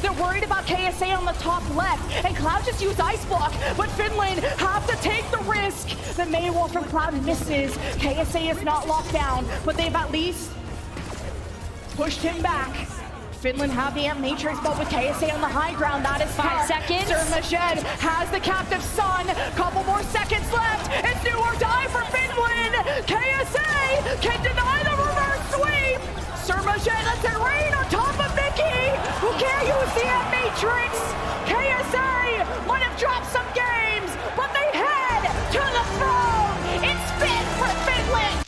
They're worried about KSA on the top left, and Cloud just used Ice Block, but Finland have to take the risk. The May Wall from Cloud misses. KSA is not locked down, but they've at least pushed him back. Finland have the Amp Matrix, but with KSA on the high ground, that is 5 seconds. Symmetra has the captive sun. Couple more seconds left. It's do or die for Finland. KSA can deny the reverse sweep. Symmetra lets it rain on top of Mickey, who can't use the Amp Matrix. KSA might have dropped some games, but they head to the throne. It's big for Finland.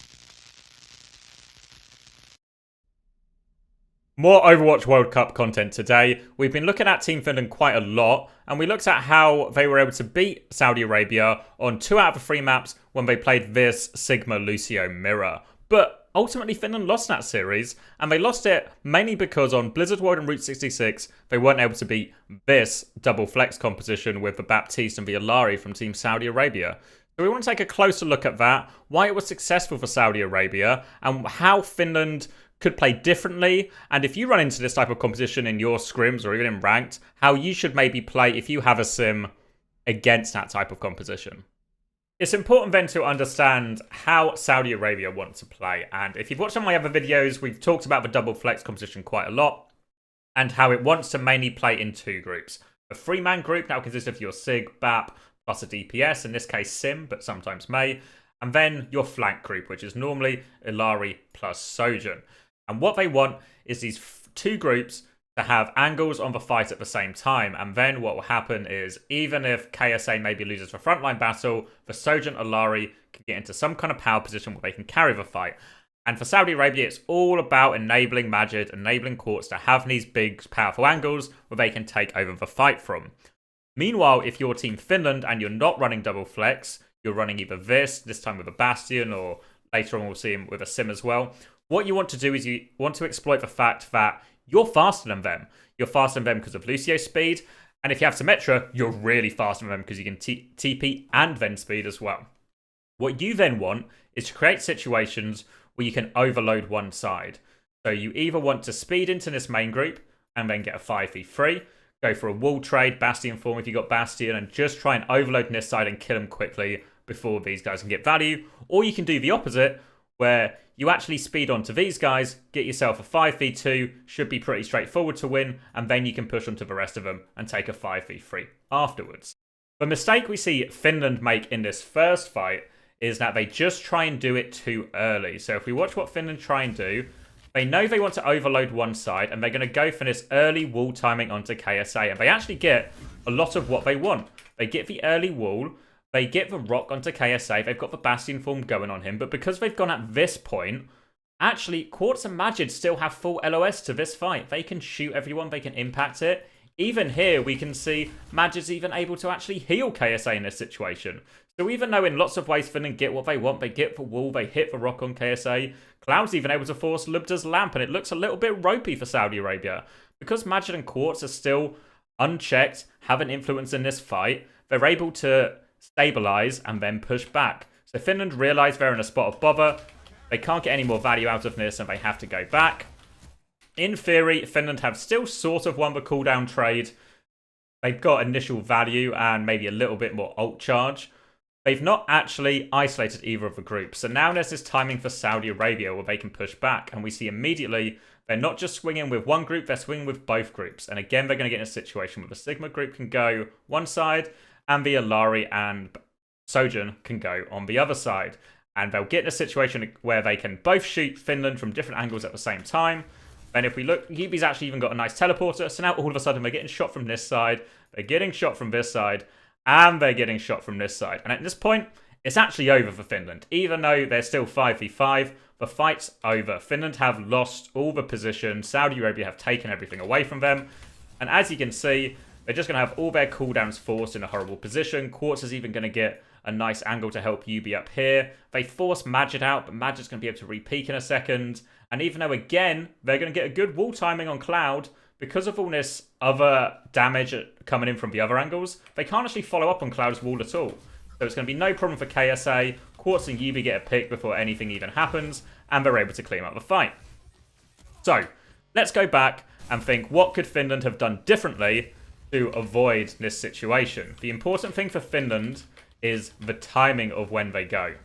More Overwatch World Cup content today. We've been looking at Team Finland quite a lot, and we looked at how they were able to beat Saudi Arabia on 2 out of the 3 maps when they played this Sigma Lucio mirror. But ultimately Finland lost that series, and they lost it mainly because on Blizzard World and Route 66, they weren't able to beat this double flex composition with the Baptiste and the Illari from Team Saudi Arabia. So we want to take a closer look at that, why it was successful for Saudi Arabia, and how Finland could play differently, and if you run into this type of competition in your scrims or even in ranked, how you should maybe play if you have a sim against that type of competition. It's important then to understand how Saudi Arabia want to play, and if you've watched some of my other videos, we've talked about the double flex competition quite a lot, and how it wants to mainly play in 2 groups. A 3-man group now consists of your Sig, Bap, plus a DPS, in this case Sim, but sometimes May, and then your flank group, which is normally Illari plus Sojourn. And what they want is these 2 groups to have angles on the fight at the same time. And then what will happen is, even if KSA maybe loses the frontline battle, the Sojourn Illari can get into some kind of power position where they can carry the fight. And for Saudi Arabia, it's all about enabling Majid, enabling Quartz to have these big, powerful angles where they can take over the fight from. Meanwhile, if you're Team Finland and you're not running double flex, you're running either this time with a Bastion, or later on we'll see him with a Sim as well. What you want to do is you want to exploit the fact that you're faster than them. You're faster than them because of Lucio's speed. And if you have Symmetra, you're really faster than them because you can TP and then speed as well. What you then want is to create situations where you can overload one side. So you either want to speed into this main group and then get a 5v3, go for a wall trade, Bastion form if you got Bastion, and just try and overload this side and kill them quickly before these guys can get value. Or you can do the opposite, where you actually speed onto these guys, get yourself a 5v2, should be pretty straightforward to win, and then you can push onto the rest of them and take a 5v3 afterwards. The mistake we see Finland make in this first fight is that they just try and do it too early. So if we watch what Finland try and do, they know they want to overload one side, and they're going to go for this early wall timing onto KSA, and they actually get a lot of what they want. They get the early wall, they get the rock onto KSA, they've got the Bastion form going on him, but because they've gone at this point, actually, Quartz and Majid still have full LOS to this fight. They can shoot everyone, they can impact it. Even here, we can see Majid's even able to actually heal KSA in this situation. So even though in lots of ways Finland get what they want, they get the wall, they hit the rock on KSA, Cloud's even able to force Lubda's lamp, and it looks a little bit ropey for Saudi Arabia. Because Majid and Quartz are still unchecked, have an influence in this fight, they're able to stabilize and then push back. So Finland realise they're in a spot of bother. They can't get any more value out of this and they have to go back. In theory, Finland have still sort of won the cooldown trade. They've got initial value and maybe a little bit more ult charge. They've not actually isolated either of the groups. So now there's this timing for Saudi Arabia where they can push back. And we see immediately they're not just swinging with one group, they're swinging with both groups. And again, they're going to get in a situation where the Sigma group can go one side and the Illari and Sojourn can go on the other side. And they'll get in a situation where they can both shoot Finland from different angles at the same time. And if we look, Yubi's actually even got a nice teleporter. So now all of a sudden they're getting shot from this side, they're getting shot from this side, and they're getting shot from this side. And at this point, it's actually over for Finland. Even though they're still 5v5, the fight's over. Finland have lost all the position. Saudi Arabia have taken everything away from them. And as you can see, they're just going to have all their cooldowns forced in a horrible position. Quartz is even going to get a nice angle to help Yubi up here. They force Majid out, but Majid's going to be able to re-peek in a second. And even though, again, they're going to get a good wall timing on Cloud, because of all this other damage coming in from the other angles, they can't actually follow up on Cloud's wall at all. So it's going to be no problem for KSA. Quartz and Yubi get a pick before anything even happens, and they're able to clean up the fight. So, let's go back and think, what could Finland have done differently to avoid this situation? The important thing for Finland is the timing of when they go.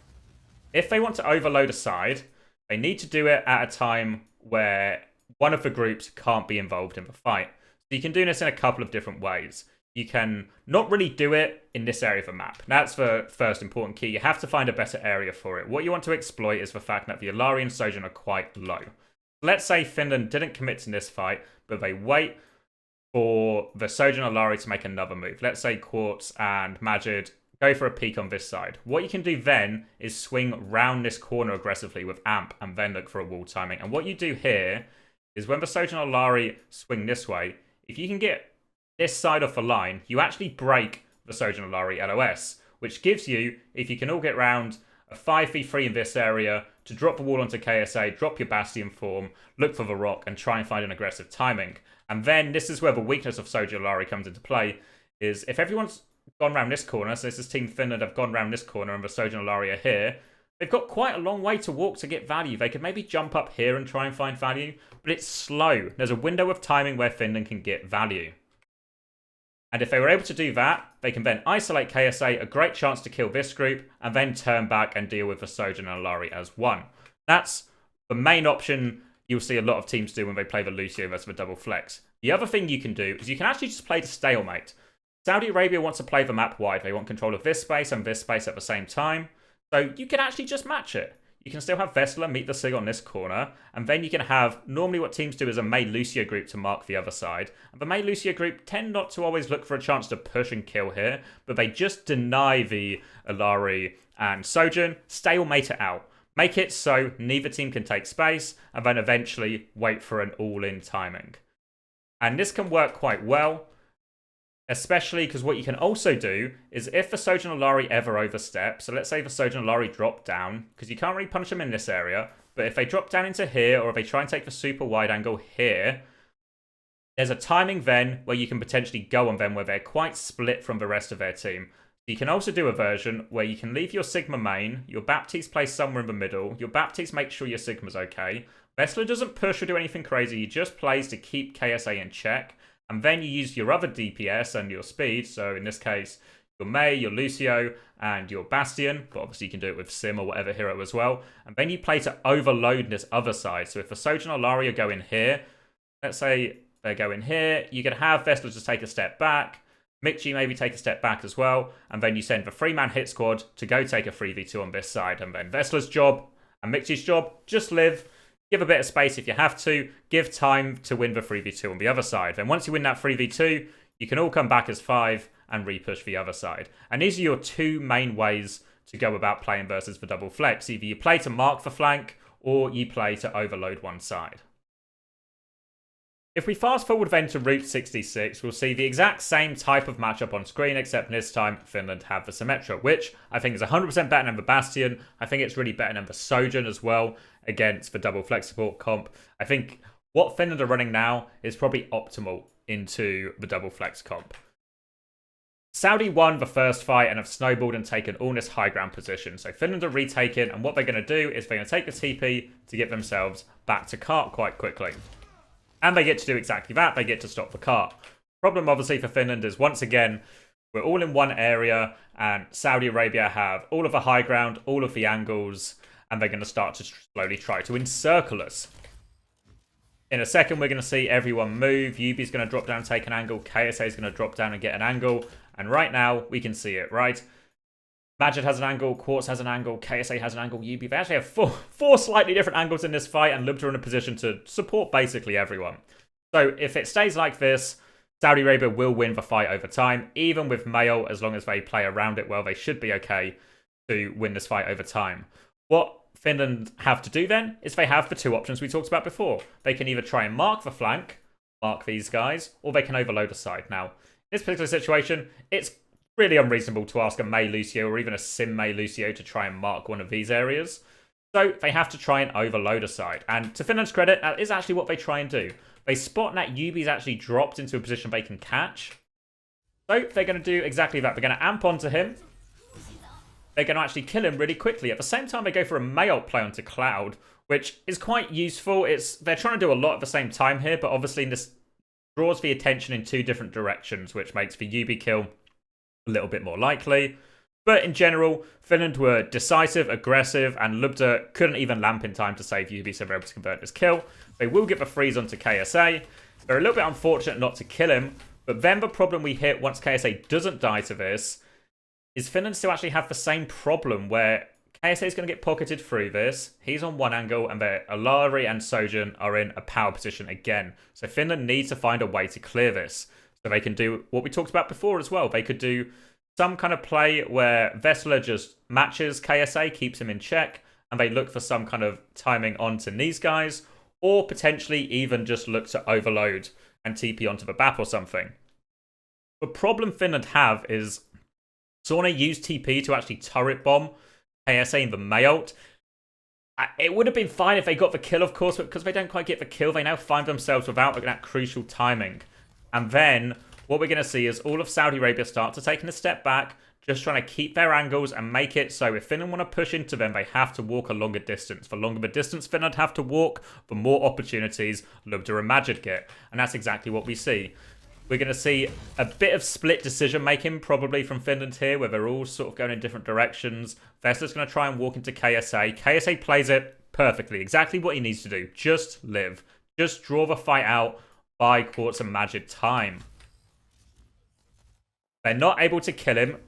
If they want to overload a side, they need to do it at a time where one of the groups can't be involved in the fight. So you can do this in a couple of different ways. You can not really do it in this area of the map. That's the first important key. You have to find a better area for it. What you want to exploit is the fact that the Illari and Sojourn are quite low. Let's say Finland didn't commit to this fight, but they wait for the Sojourn Illari to make another move. Let's say Quartz and Majid go for a peek on this side. What you can do then is swing round this corner aggressively with Amp and then look for a wall timing. And what you do here is when the Sojourn Illari swing this way, if you can get this side off the line, you actually break the Sojourn Illari LOS, which gives you, if you can all get round, a 5v3 in this area to drop the wall onto KSA, drop your Bastion form, look for the rock, and try and find an aggressive timing. And then this is where the weakness of Sojourn Illari comes into play, is if everyone's gone round this corner, so this is Team Finland have gone round this corner and the Sojourn Illari are here, they've got quite a long way to walk to get value. They could maybe jump up here and try and find value, but it's slow. There's a window of timing where Finland can get value. And if they were able to do that, they can then isolate KSA, a great chance to kill this group, and then turn back and deal with the Sojourn and Illari as one. That's the main option you'll see a lot of teams do when they play the Lucio versus the double flex. The other thing you can do is you can actually just play to stalemate. Saudi Arabia wants to play the map wide. They want control of this space and this space at the same time. So you can actually just match it. You can still have Vessela meet the Sig on this corner, and then you can have, normally what teams do is a Mei Lucio group to mark the other side. And the Mei Lucio group tend not to always look for a chance to push and kill here, but they just deny the Illari and Sojourn, stalemate it out. Make it so neither team can take space, and then eventually wait for an all-in timing. And this can work quite well, especially because what you can also do is if the Sojourn Illari ever overstep, so let's say the Sojourn Illari drop down, because you can't really punish them in this area, but if they drop down into here, or if they try and take the super wide angle here, there's a timing then where you can potentially go on them where they're quite split from the rest of their team. You can also do a version where you can leave your Sigma main, your Baptiste plays somewhere in the middle, your Baptiste makes sure your Sigma's okay, Vessela doesn't push or do anything crazy, he just plays to keep KSA in check, and then you use your other DPS and your speed, so in this case, your Mei, your Lucio, and your Bastion, but obviously you can do it with Sim or whatever hero as well, and then you play to overload this other side. So if the Sojourn Illari go in here, let's say they go in here, you can have Vessela just take a step back, Micchi maybe take a step back as well, and then you send the 3-man hit squad to go take a 3v2 on this side, and then Vessela's job and Micchi's job, just live, give a bit of space if you have to, give time to win the 3v2 on the other side. Then once you win that 3v2, you can all come back as 5 and repush the other side. And these are your two main ways to go about playing versus the double flex. Either you play to mark the flank, or you play to overload one side. If we fast forward then to Route 66, we'll see the exact same type of matchup on screen, except this time Finland have the Symmetra, which I think is 100% better than the Bastion. I think it's really better than the Sojourn as well against the double flex support comp. I think what Finland are running now is probably optimal into the double flex comp. Saudi won the first fight and have snowballed and taken all this high ground position. So Finland are retaken, and what they're going to do is they're going to take a TP to get themselves back to cart quite quickly. And they get to do exactly that. They get to stop the cart. Problem, obviously, for Finland is, once again, we're all in one area, and Saudi Arabia have all of the high ground, all of the angles, and they're going to start to slowly try to encircle us. In a second, we're going to see everyone move. Yubi's going to drop down and take an angle. KSA is going to drop down and get an angle. And right now, we can see it, right? Majid has an angle, Quartz has an angle, KSA has an angle, Yubi. They actually have four slightly different angles in this fight, and Lubta are in a position to support basically everyone. So if it stays like this, Saudi Arabia will win the fight over time. Even with Mail, as long as they play around it well, they should be okay to win this fight over time. What Finland have to do then is they have the two options we talked about before. They can either try and mark the flank, mark these guys, or they can overload a side. Now, in this particular situation, it's really unreasonable to ask a Mei Lucio or even a Sim Mei Lucio to try and mark one of these areas. So they have to try and overload a side. And to Finland's credit, that is actually what they try and do. They spot that Yubi's actually dropped into a position they can catch. So they're going to do exactly that. They're going to amp onto him. They're going to actually kill him really quickly. At the same time, they go for a Mei ult play onto Cloud, which is quite useful. They're trying to do a lot at the same time here, but obviously in this draws the attention in two different directions, which makes the UB kill a little bit more likely. But in general, Finland were decisive, aggressive, and Lubda couldn't even lamp in time to save UB, so they were able to convert this kill. They will get the freeze onto KSA. They're a little bit unfortunate not to kill him, but then the problem we hit once KSA doesn't die to this is Finland still actually have the same problem where KSA is going to get pocketed through this. He's on one angle, and Illari and Sojourn are in a power position again. So Finland needs to find a way to clear this. So they can do what we talked about before as well. They could do some kind of play where Vessler just matches KSA, keeps him in check, and they look for some kind of timing onto these guys, or potentially even just look to overload and TP onto the BAP or something. The problem Finland have is Sauna used TP to actually turret bomb KSA in the May ult. It would have been fine if they got the kill, of course, but because they don't quite get the kill, they now find themselves without that crucial timing. And then what we're going to see is all of Saudi Arabia start to take a step back, just trying to keep their angles and make it so if Finland want to push into them, they have to walk a longer distance. The longer the distance Finland have to walk, the more opportunities Lubda and Majid get. And that's exactly what we see. We're going to see a bit of split decision-making probably from Finland here, where they're all sort of going in different directions. Vessler's going to try and walk into KSA. KSA plays it perfectly, exactly what he needs to do. Just live. Just draw the fight out by Quartz and Majid time. They're not able to kill him.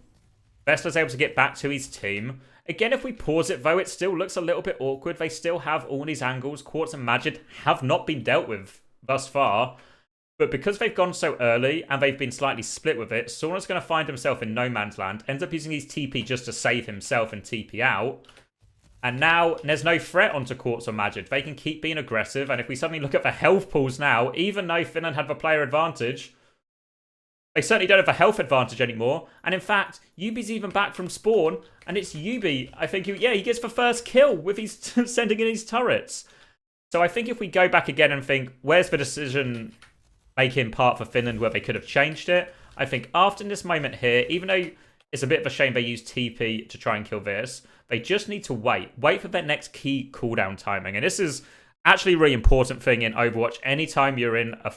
Vessler's able to get back to his team. Again, if we pause it, though, it still looks a little bit awkward. They still have all these angles. Quartz and Majid have not been dealt with thus far. But because they've gone so early and they've been slightly split with it, Sauna's going to find himself in no man's land, ends up using his TP just to save himself and TP out. And now there's no threat onto Quartz or Majid. They can keep being aggressive. And if we suddenly look at the health pools now, even though Finland had the player advantage, they certainly don't have a health advantage anymore. And in fact, Yubi's even back from spawn. And it's Yubi, I think, he gets the first kill with his sending in his turrets. So I think if we go back again and think, where's the decision making part for Finland where they could have changed it? I think after this moment here, even though it's a bit of a shame they used TP to try and kill this, they just need to wait. Wait for their next key cooldown timing. And this is actually a really important thing in Overwatch. Anytime you're in a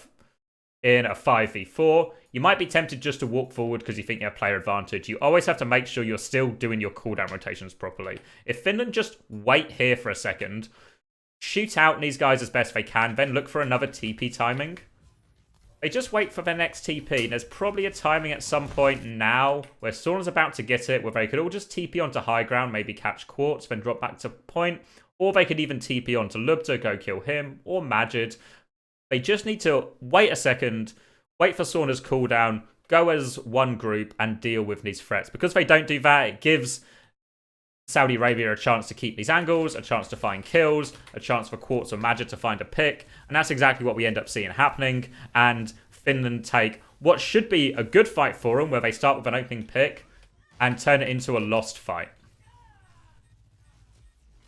5v4, you might be tempted just to walk forward because you think you have player advantage. You always have to make sure you're still doing your cooldown rotations properly. If Finland just wait here for a second, shoot out these guys as best they can, then look for another TP timing. They just wait for their next TP. There's probably a timing at some point now where Sauna's about to get it, where they could all just TP onto high ground, maybe catch Quartz, then drop back to point. Or they could even TP onto Lubda, go kill him, or Majid. They just need to wait a second, wait for Sauna's cooldown, go as one group, and deal with these threats. Because they don't do that, it gives Saudi Arabia a chance to keep these angles, a chance to find kills, a chance for Quartz or Majid to find a pick. And that's exactly what we end up seeing happening. And Finland take what should be a good fight for them, where they start with an opening pick and turn it into a lost fight.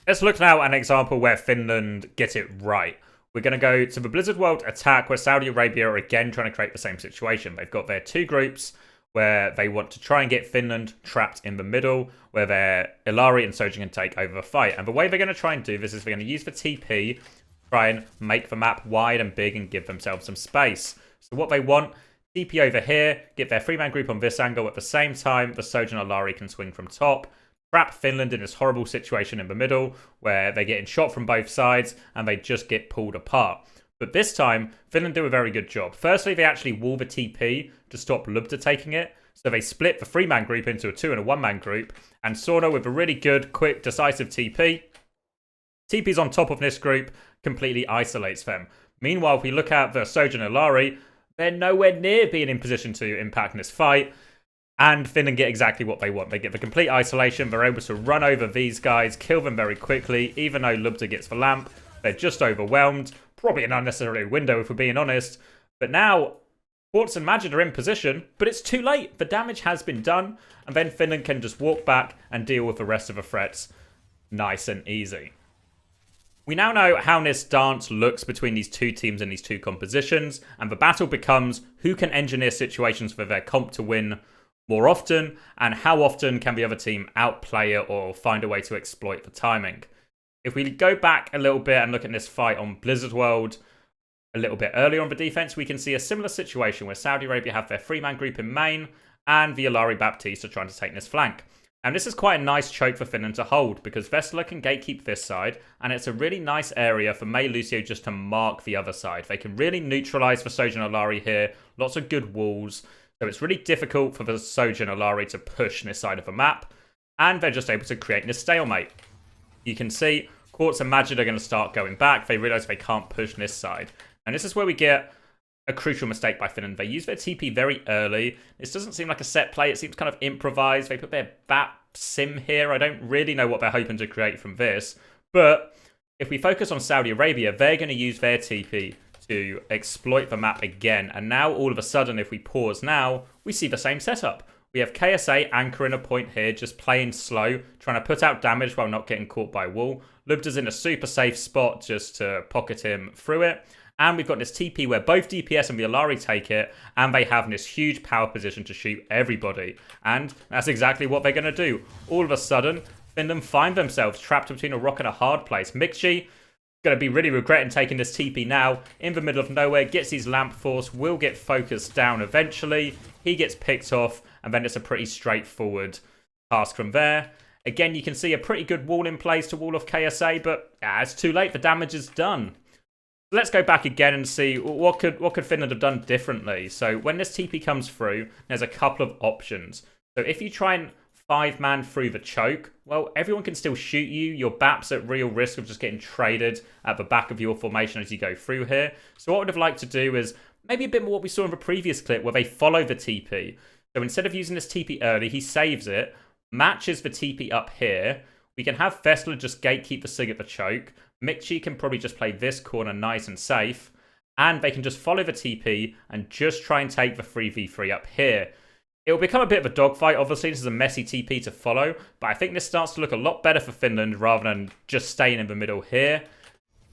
Let's look now at an example where Finland get it right. We're going to go to the Blizzard World attack, where Saudi Arabia are again trying to create the same situation. They've got their two groups where they want to try and get Finland trapped in the middle, where their Illari and Sojourn can take over the fight. And the way they're going to try and do this is they're going to use the TP, try and make the map wide and big and give themselves some space. So what they want, TP over here, get their three-man group on this angle. At the same time, the Sojourn Illari can swing from top, trap Finland in this horrible situation in the middle, where they're getting shot from both sides and they just get pulled apart. But this time, Finland do a very good job. Firstly, they actually wall the TP to stop Lubda taking it. So they split the three-man group into a two- and a one-man group. And Sauna, with a really good, quick, decisive TP's on top of this group, completely isolates them. Meanwhile, if we look at the Sojourn Illari, they're nowhere near being in position to impact in this fight. And Finland get exactly what they want. They get the complete isolation. They're able to run over these guys, kill them very quickly. Even though Lubda gets the lamp, they're just overwhelmed. Probably an unnecessary window, if we're being honest. But now, Quartz and Majid are in position, but it's too late. The damage has been done, and then Finland can just walk back and deal with the rest of the threats nice and easy. We now know how this dance looks between these two teams and these two compositions, and the battle becomes who can engineer situations for their comp to win more often, and how often can the other team outplay it or find a way to exploit the timing. If we go back a little bit and look at this fight on Blizzard World, a little bit earlier on the defense, we can see a similar situation where Saudi Arabia have their 3-man group in main, and the Illari Baptiste are trying to take this flank. And this is quite a nice choke for Finland to hold, because Vessela can gatekeep this side, and it's a really nice area for Mei Lucio just to mark the other side. They can really neutralise the Sojourn Illari here, lots of good walls, so it's really difficult for the Sojourn Illari to push this side of the map, and they're just able to create this stalemate. You can see Quartz and Majid are going to start going back. They realise they can't push this side. And this is where we get a crucial mistake by Finland. They use their TP very early. This doesn't seem like a set play. It seems kind of improvised. They put their Bap Sim here. I don't really know what they're hoping to create from this. But if we focus on Saudi Arabia, they're going to use their TP to exploit the map again. And now, all of a sudden, if we pause now, we see the same setup. We have KSA anchoring a point here, just playing slow, trying to put out damage while not getting caught by wall. Lubda's in a super safe spot just to pocket him through it. And we've got this TP where both DPS and the Illari take it, and they have this huge power position to shoot everybody. And that's exactly what they're going to do. All of a sudden, Finland find themselves trapped between a rock and a hard place. Mixi going to be really regretting taking this TP now. In the middle of nowhere, gets his Lamp Force, will get focused down eventually. He gets picked off, and then it's a pretty straightforward task from there. Again, you can see a pretty good wall in place to wall off KSA, but it's too late. The damage is done. Let's go back again and see what could Finland have done differently. So when this TP comes through, there's a couple of options. So if you try and 5-man through the choke, well, everyone can still shoot you. Your Bap's at real risk of just getting traded at the back of your formation as you go through here. So what I would have liked to do is maybe a bit more what we saw in the previous clip where they follow the TP. So instead of using this TP early, he saves it, matches the TP up here. We can have Vessela just gatekeep the Sig at the choke. Mixi can probably just play this corner nice and safe. And they can just follow the TP and just try and take the 3v3 up here. It will become a bit of a dogfight, obviously. This is a messy TP to follow. But I think this starts to look a lot better for Finland rather than just staying in the middle here.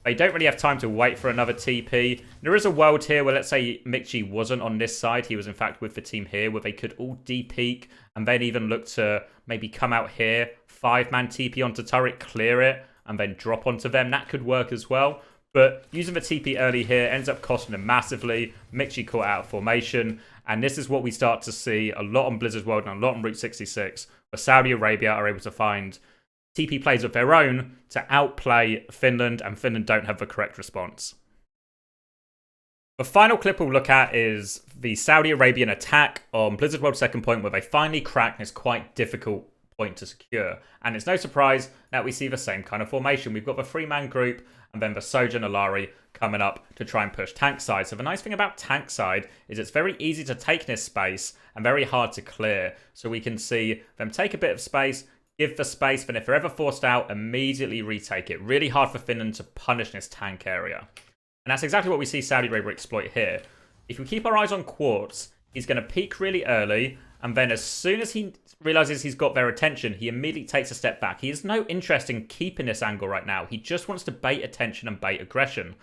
They don't really have time to wait for another TP. There is a world here where, let's say, Mixi wasn't on this side. He was, in fact, with the team here, where they could all de-peek and then even look to maybe come out here, 5-man TP onto turret, clear it, and then drop onto them. That could work as well. But using the TP early here ends up costing them massively. Mixi caught out of formation. And this is what we start to see a lot on Blizzard's World and a lot on Route 66, where Saudi Arabia are able to find TP plays of their own to outplay Finland, and Finland don't have the correct response. The final clip we'll look at is the Saudi Arabian attack on Blizzard World second point, where they finally crack this quite difficult point to secure. And it's no surprise that we see the same kind of formation. We've got the 3-man group and then the Sojourn Illari coming up to try and push tank side. So the nice thing about tank side is it's very easy to take this space and very hard to clear. So we can see them take a bit of space, give the space, then if they're ever forced out, immediately retake it. Really hard for Finland to punish this tank area. And that's exactly what we see Saudi Arabia exploit here. If we keep our eyes on Quartz, he's going to peek really early, and then as soon as he realizes he's got their attention, he immediately takes a step back. He has no interest in keeping this angle right now. He just wants to bait attention and bait aggression.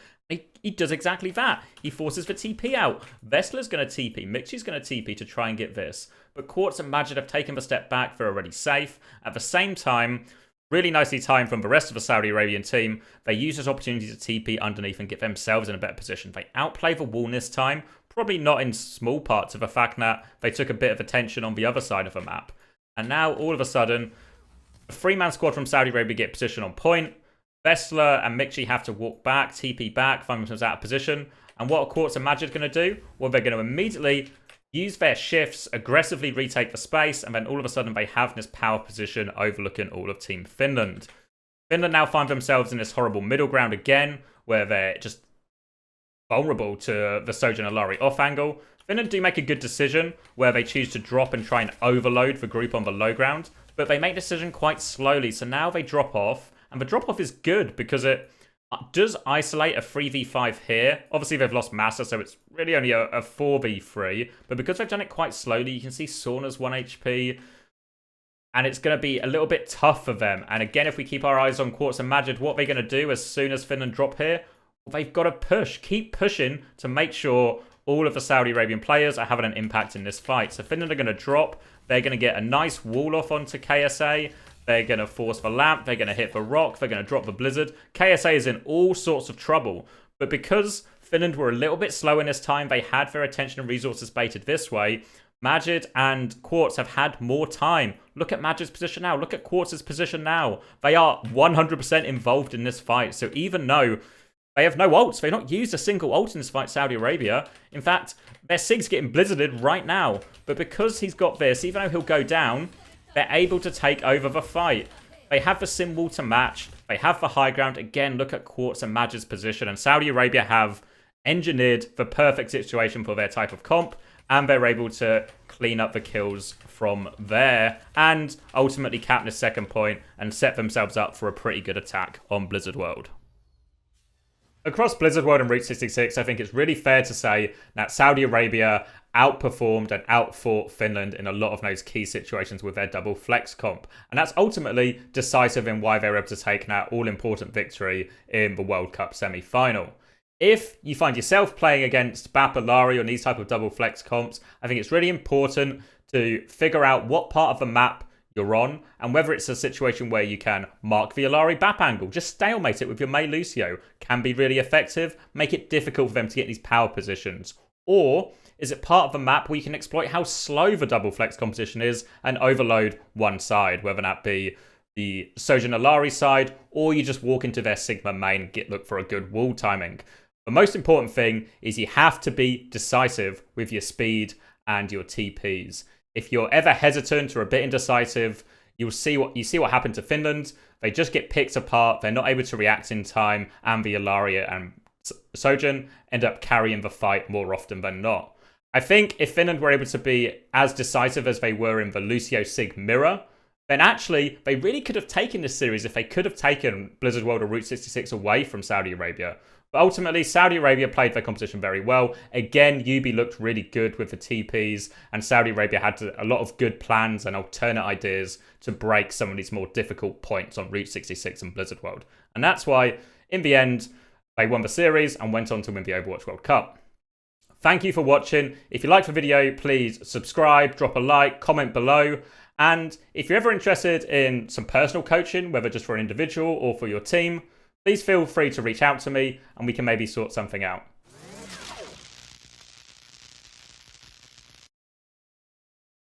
He does exactly that. He forces the TP out. Vessela's going to TP. Mixi's going to TP to try and get this. But Quartz and Majid have taken the step back. They're already safe. At the same time, really nicely timed from the rest of the Saudi Arabian team, they use this opportunity to TP underneath and get themselves in a better position. They outplay the wall this time. Probably not in small parts of the fact that they took a bit of attention on the other side of the map. And now, all of a sudden, a 3-man squad from Saudi Arabia get position on point. Vessela and Mixi have to walk back, TP back, find themselves out of position. And what are Quartz and Majid going to do? Well, they're going to immediately use their shifts, aggressively retake the space, and then all of a sudden they have this power position overlooking all of Team Finland. Finland now find themselves in this horrible middle ground again, where they're just vulnerable to the Sojourn Illari off angle. Finland do make a good decision where they choose to drop and try and overload the group on the low ground, but they make the decision quite slowly. So now they drop off, and the drop off is good because it does isolate a 3v5 here. Obviously they've lost Massa, so it's really only a 4v3, but because they've done it quite slowly, you can see Sauna's 1 HP, and it's going to be a little bit tough for them. And again, if we keep our eyes on Quartz and Majid, what they're going to do as soon as Finland drop here, they've got to push, keep pushing to make sure all of the Saudi Arabian players are having an impact in this fight. So Finland are going to drop. They're going to get a nice wall off onto KSA. They're going to force the lamp. They're going to hit the rock. They're going to drop the blizzard. KSA is in all sorts of trouble. But because Finland were a little bit slow in this time. They had their attention and resources baited this way. Majid and Quartz have had more time. Look at Majid's position now. Look at Quartz's position now. They are 100% involved in this fight. So even though they have no ults, they've not used a single ult in this fight, Saudi Arabia. In fact, their Sig's getting blizzarded right now. But because he's got this, even though he'll go down, they're able to take over the fight. They have the sim wall to match. They have the high ground. Again, look at Quartz and Majid's position. And Saudi Arabia have engineered the perfect situation for their type of comp. And they're able to clean up the kills from there. And ultimately cap the second point and set themselves up for a pretty good attack on Blizzard World. Across Blizzard World and Route 66, I think it's really fair to say that Saudi Arabia outperformed and outfought Finland in a lot of those key situations with their double flex comp. And that's ultimately decisive in why they were able to take that all-important victory in the World Cup semi-final. If you find yourself playing against Bap, Illari on these type of double flex comps, I think it's really important to figure out what part of the map you're on, and whether it's a situation where you can mark the Illari Bap angle, just stalemate it with your Mei Lucio, can be really effective, make it difficult for them to get these power positions. Or is it part of the map where you can exploit how slow the double flex competition is and overload one side, whether that be the Sojourn Illari side, or you just walk into their Sigma main and look for a good wall timing. The most important thing is you have to be decisive with your speed and your TPs. If you're ever hesitant or a bit indecisive, you see what happened to Finland. They just get picked apart. They're not able to react in time, and the Illari and Sojourn end up carrying the fight more often than not. I think if Finland were able to be as decisive as they were in the Lucio Sig mirror, then actually they really could have taken this series if they could have taken Blizzard World or Route 66 away from Saudi Arabia. But ultimately, Saudi Arabia played their competition very well. Again, UB looked really good with the TPs, and Saudi Arabia had a lot of good plans and alternate ideas to break some of these more difficult points on Route 66 and Blizzard World. And that's why, in the end, they won the series and went on to win the Overwatch World Cup. Thank you for watching. If you liked the video, please subscribe, drop a like, comment below. And if you're ever interested in some personal coaching, whether just for an individual or for your team, please feel free to reach out to me and we can maybe sort something out.